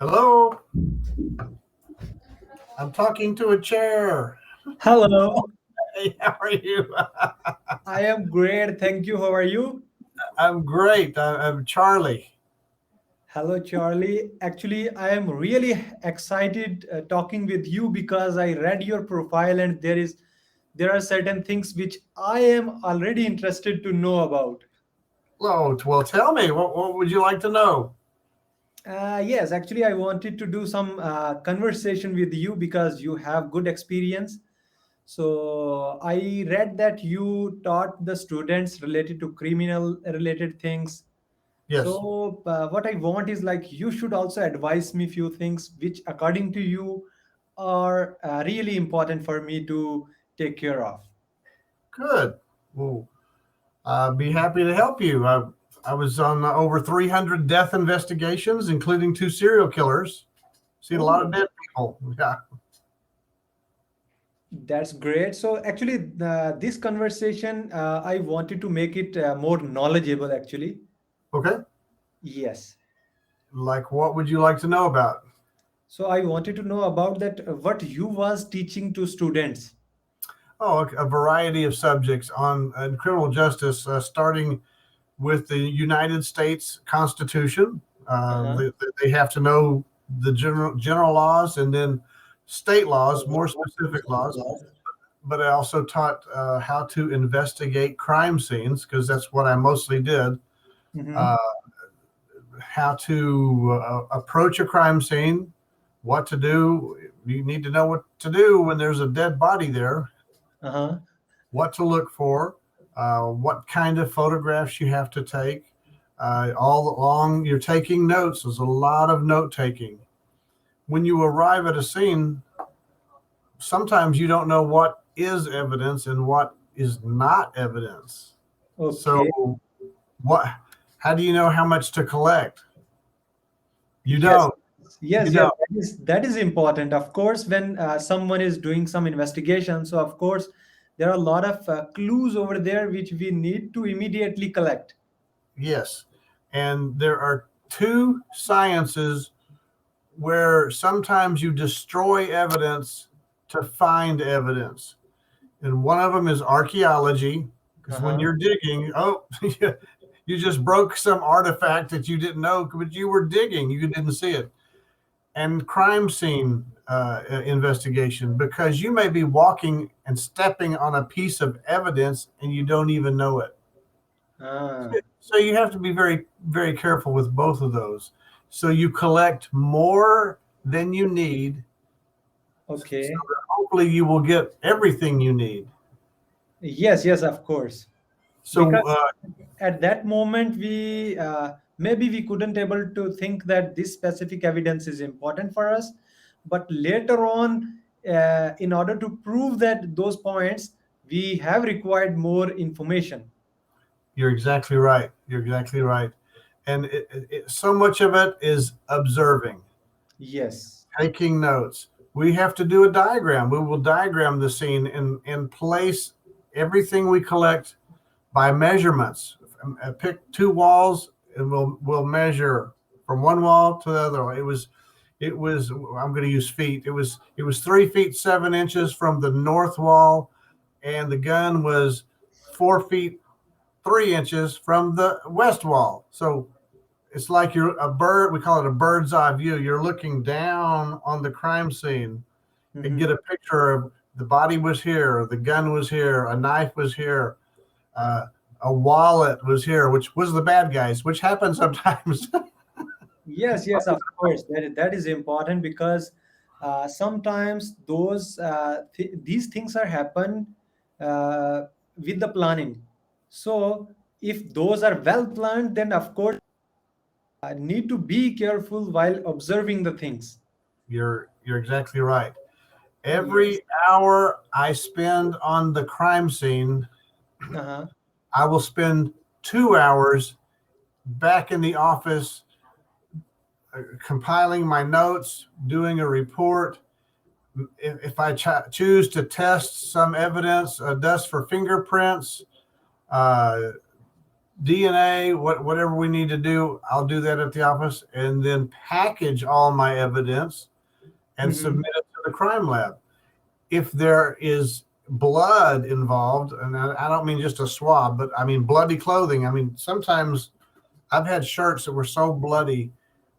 Hello, I'm talking to a chair. Hello, Hey, how are you? I am great. Thank you. How are you? I'm great. I'm Charlie. Hello, Charlie. Actually, I am really excited talking with you because I read your profile and there are certain things which I am already interested to know about. Oh, well, tell me, what would you like to know? Yes, actually, I wanted to do some conversation with you because you have good experience. So I read that you taught the students related to criminal related things. Yes, So what I want is like you should also advise me few things which according to you are really important for me to take care of. good. Well, I'd be happy to help you. I was on over 300 death investigations, including two serial killers. Seen a lot of Oh, dead people. Yeah. that's great. So actually, this conversation, I wanted to make it more knowledgeable. Actually, Okay. yes. Like, what would you like to know about? So I wanted to know about that what you was teaching to students. Oh, a variety of subjects on criminal justice, starting with the United States Constitution. Uh-huh. They have to know the general laws and then state laws, more specific laws. But I also taught how to investigate crime scenes because that's what I mostly did. Mm-hmm. Uh, how to approach a crime scene, what to do. You need to know what to do when there's a dead body there, Uh-huh. what to look for, what kind of photographs you have to take. All along, you're taking notes. There's a lot of note taking. When you arrive at a scene, sometimes you don't know what is evidence and what is not evidence. Okay. So, what? How do you know how much to collect? You Yes, don't. You yes, don't. that is important. Of course, when someone is doing some investigation, so of course there are a lot of clues over there which we need to immediately collect. Yes, and there are two sciences where sometimes you destroy evidence to find evidence. And one of them is archaeology, because when Uh-huh. you're digging, oh, you just broke some artifact that you didn't know, but you were digging, you didn't see it. And crime scene investigation, because you may be walking and stepping on a piece of evidence and you don't even know it. Ah, So you have to be very, very careful with both of those. So you collect more than you need, so okay. that hopefully you will get everything you need. Yes, yes, of course. So Because at that moment we maybe we couldn't able to think that this specific evidence is important for us, but later on, in order to prove that those points, we have required more information. you're exactly right. You're exactly right. And so much of it is observing, Yes. taking notes. We have to do a diagram. We will diagram the scene and place everything we collect by measurements. Pick two walls and we'll measure from one wall to the other. It was I'm going to use feet. It was 3 feet 7 inches from the north wall, and the gun was 4 feet 3 inches from the west wall. So it's like you're a bird. We call it a bird's eye view. You're looking down on the crime scene and Mhm. get a picture of the body was here, the gun was here, a knife was here, uh, a wallet was here, which was the bad guys, which happens sometimes. Yes, yes, of course. That is important because sometimes these things are happen uh, with the planning. So if those are well planned, then of course need to be careful while observing the things. You're exactly right. Yes. Every hour I spend on the crime scene, Uh-huh. I will spend 2 hours back in the office compiling my notes, doing a report. If I choose to test some evidence, dust for fingerprints, uh, DNA, whatever we need to do, I'll do that at the office, and then package all my evidence and Mm-hmm. submit it to the crime lab. If there is blood involved, and I don't mean just a swab, but I mean bloody clothing. I mean, sometimes I've had shirts that were so bloody,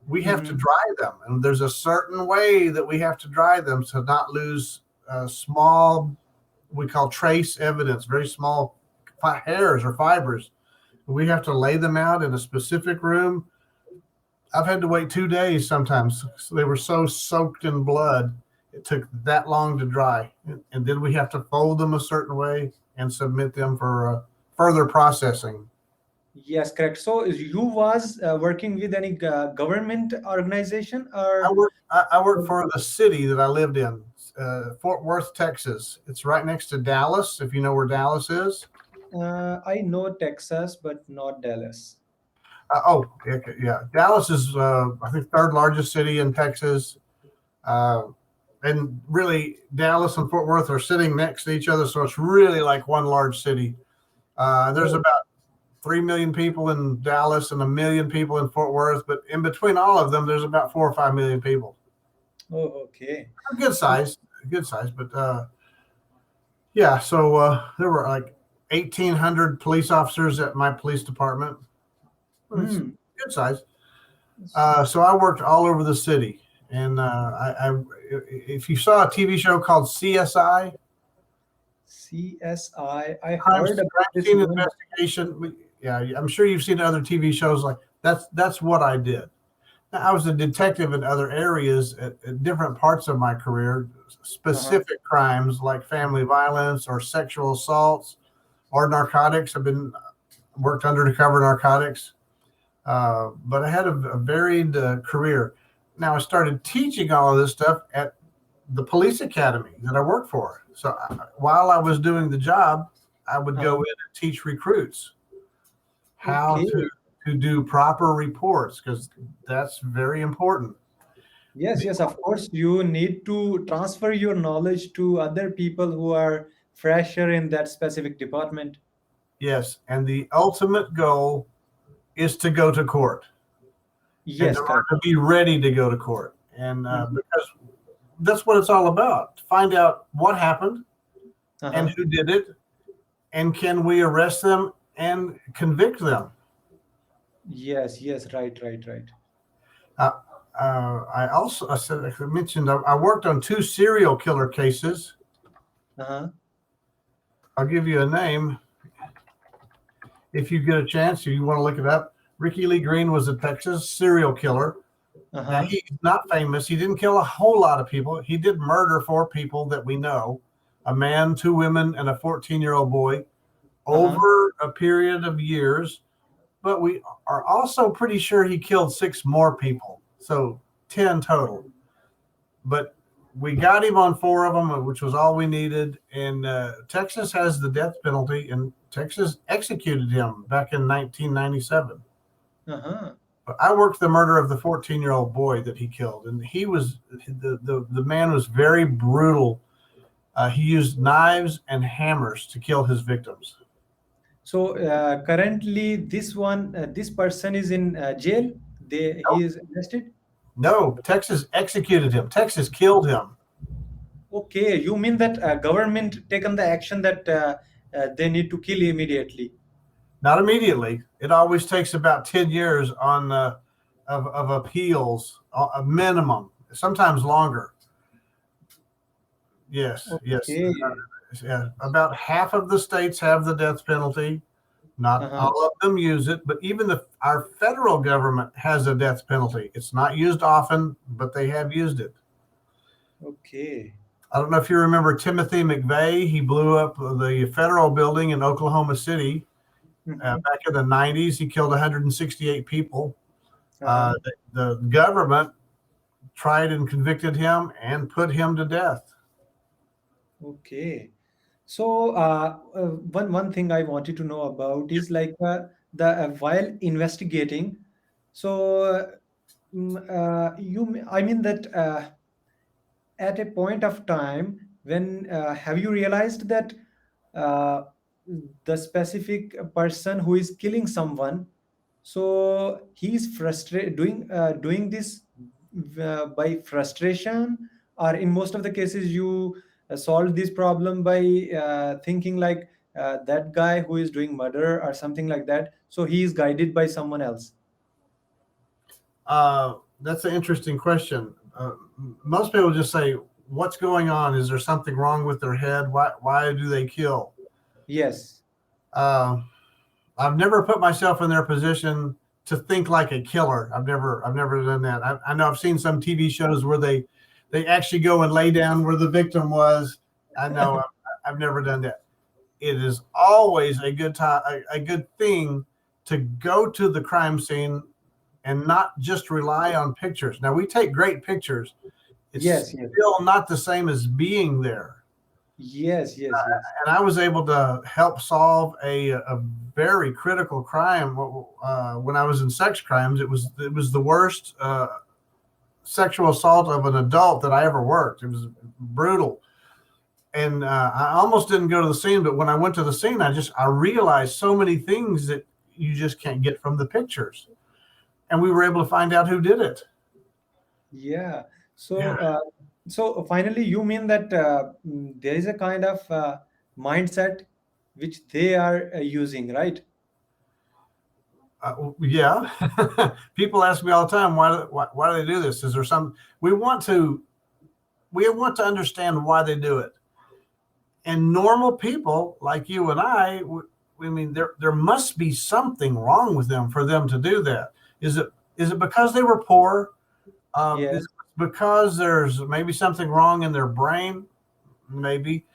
we have to Mm-hmm. dry them, and there's a certain way that we have to dry them to not lose small, we call trace evidence, very small hairs or fibers. We have to lay them out in a specific room. I've had to wait 2 days sometimes. So they were so soaked in blood. It took that long to dry. And then we have to fold them a certain way and submit them for further processing. Yes, correct. So you was working with any government organization I or? work, I work for the city that I lived in, Fort Worth, Texas. It's right next to Dallas, if you know where Dallas is. I know Texas, but not Dallas. Okay, yeah. Dallas is, I think, third largest city in Texas. Uh, and really, Dallas and Fort Worth are sitting next to each other, so it's really like one large city. There's Oh, about 3 million people in Dallas and a million people in Fort Worth, but in between all of them, there's about 4 or 5 million people. oh, okay. A good size, but yeah. So there were like 1,800 police officers at my police department. It's Hmm. good size. So I worked all over the city, and if you saw a TV show called CSI, CSI, I crime, heard about crime this scene name. investigation. Yeah, I'm sure you've seen other TV shows like that's what I did. Now, I was a detective in other areas at different parts of my career, Uh-huh. specific crimes like family violence or sexual assaults or narcotics. I've been worked undercover narcotics, but I had a varied career. Now I started teaching all of this stuff at the police academy that I worked for. So while I was doing the job, I would go Uh-huh. in and teach recruits how Okay. to do proper reports because that's very important. Yes, yes, of course. You need to transfer your knowledge to other people who are fresher in that specific department. Yes, and the ultimate goal is to go to court and Yes, to, correct. to be ready to go to court, and Mhm. because that's what it's all about: to find out what happened and Uh-huh. who did it, and can we arrest them and convict them. Yes, yes, right, right, right. Uh, I also, I mentioned, I worked on 2 serial killer cases. Uh-huh. I'll give you a name if you get a chance. If you want to look it up, Ricky Lee Green was a Texas serial killer. Now Uh-huh. he's not famous. He didn't kill a whole lot of people. He did murder 4 people that we know: a man, 2 women, and a 14-year-old boy Uh-huh. over a period of years. But we are also pretty sure he killed 6 more people, so 10 total. But we got him on 4 of them, which was all we needed. And Texas has the death penalty, and Texas executed him back in 1997. Uh-huh. But I worked the murder of the 14-year-old boy that he killed, and he was the man was very brutal. He used knives and hammers to kill his victims. So currently this person is in jail. He is arrested. No, Texas executed him. Texas killed him. Okay, you mean that government taken the action that they need to kill immediately? Not immediately. It always takes about 10 years on of appeals, a minimum, sometimes longer. Yes, yes. Okay. Yeah. About half of the states have the death penalty. Not Uh-huh. all of them use it, but even our federal government has a death penalty. It's not used often, but they have used it. Okay. I don't know if you remember Timothy McVeigh. He blew up the federal building in Oklahoma City Mm-hmm. back in the 90s. He killed 168 people. Uh-huh. The government tried and convicted him and put him to death. Okay. So one thing I wanted to know about is like the while investigating. So I mean that at a point of time when have you realized that uh, the specific person who is killing someone, so he's frustrated doing this by frustration, or in most of the cases you solve this problem by thinking like that guy who is doing murder or something like that, so he is guided by someone else. That's an interesting question. Most people just say, "What's going on? Is there something wrong with their head? Why do they kill?" Yes. Uh, I've never put myself in their position to think like a killer. I've never done that. I know I've seen some TV shows where they actually go and lay down where the victim was. I know I've never done that. It is always a good time, a good thing to go to the crime scene and not just rely on pictures. Now we take great pictures. It's Yes, yes, still not the same as being there. yes, yes, yes. And I was able to help solve a very critical crime when I was in sex crimes. It was the worst sexual assault of an adult that I ever worked. It was brutal, and I almost didn't go to the scene. But when I went to the scene, I realized so many things that you just can't get from the pictures, and we were able to find out who did it. Yeah. So, Yeah. so finally, you mean that there is a kind of mindset which they are using, right? Yeah. People ask me all the time, why do they do this? Is there some, we want to understand why they do it. And normal people like you and I mean, there must be something wrong with them for them to do that. Is it because they were poor? Is Yes. it because there's maybe something wrong in their brain? Maybe.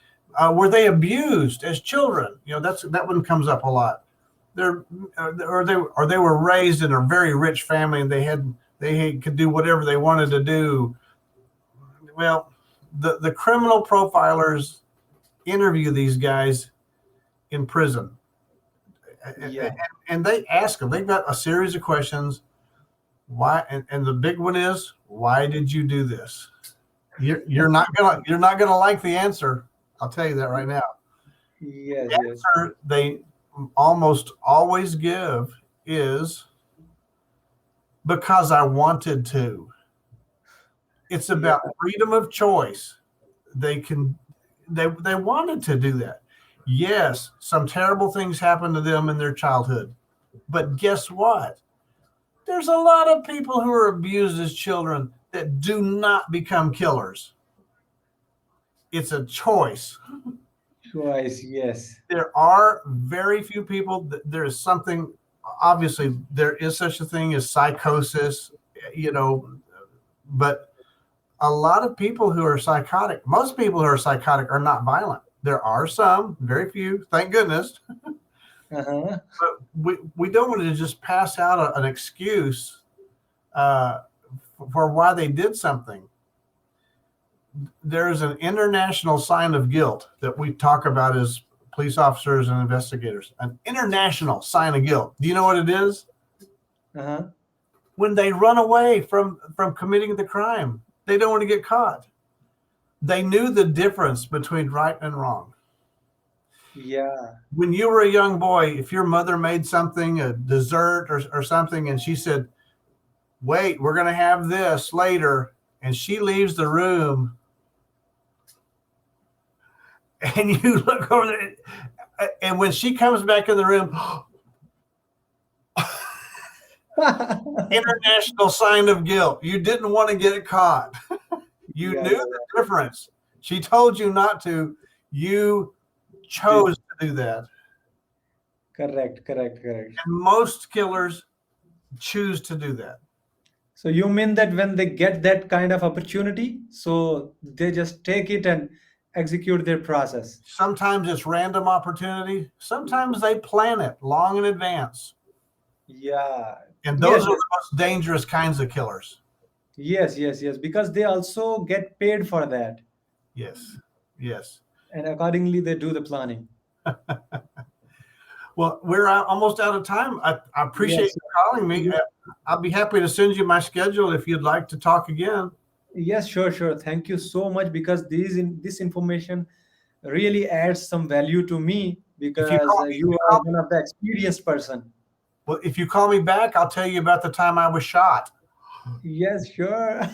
Were they abused as children? That one comes up a lot. They're or they were raised in a very rich family and could do whatever they wanted to do. Well, the criminal profilers interview these guys in prison, Yeah. and they ask them. They've got a series of questions. Why? And the big one is, why did you do this? You're not gonna like the answer. I'll tell you that right now. Yes. The Yes. answer they almost always give is because I wanted to. It's Yeah. about freedom of choice. They wanted to do that. Yes, some terrible things happened to them in their childhood. But guess what? There's a lot of people who are abused as children that do not become killers. It's a choice. Choice. Yes. There are very few people that there is something, obviously there is such a thing as psychosis, you know, but a lot of people who are psychotic, most people who are psychotic are not violent. There are some, very few, thank goodness. Uh-huh. But we don't want to just pass out an excuse uh, for why they did something. There's an international sign of guilt that we talk about as police officers and investigators. An international sign of guilt. Do you know what it is? Uh-huh. When they run away from committing the crime, they don't want to get caught. They knew the difference between right and wrong. Yeah. When you were a young boy, if your mother made something, a dessert or something, and she said, wait, we're going to have this later, and she leaves the room, and you look over there, and when she comes back in the room, international sign of guilt. You didn't want to get it caught. You Yeah. knew Yeah. the difference. She told you not to. You chose to do that. Correct. Correct. Correct. And most killers choose to do that. So you mean that when they get that kind of opportunity, so they just take it and execute their process. Sometimes it's random opportunity. Sometimes they plan it long in advance. Yeah. And Yes. those are the most dangerous kinds of killers. Yes. Yes. Yes. Because they also get paid for that, Yes. Yes. and accordingly they do the planning. Well, we're almost out of time. I appreciate Yes. you calling me. I'll be happy to send you my schedule if you'd like to talk again. Yes. Sure. Sure. Thank you so much because this information really adds some value to me because call you are one of the experienced person. Well, if you call me back, I'll tell you about the time I was shot. Yes, sure.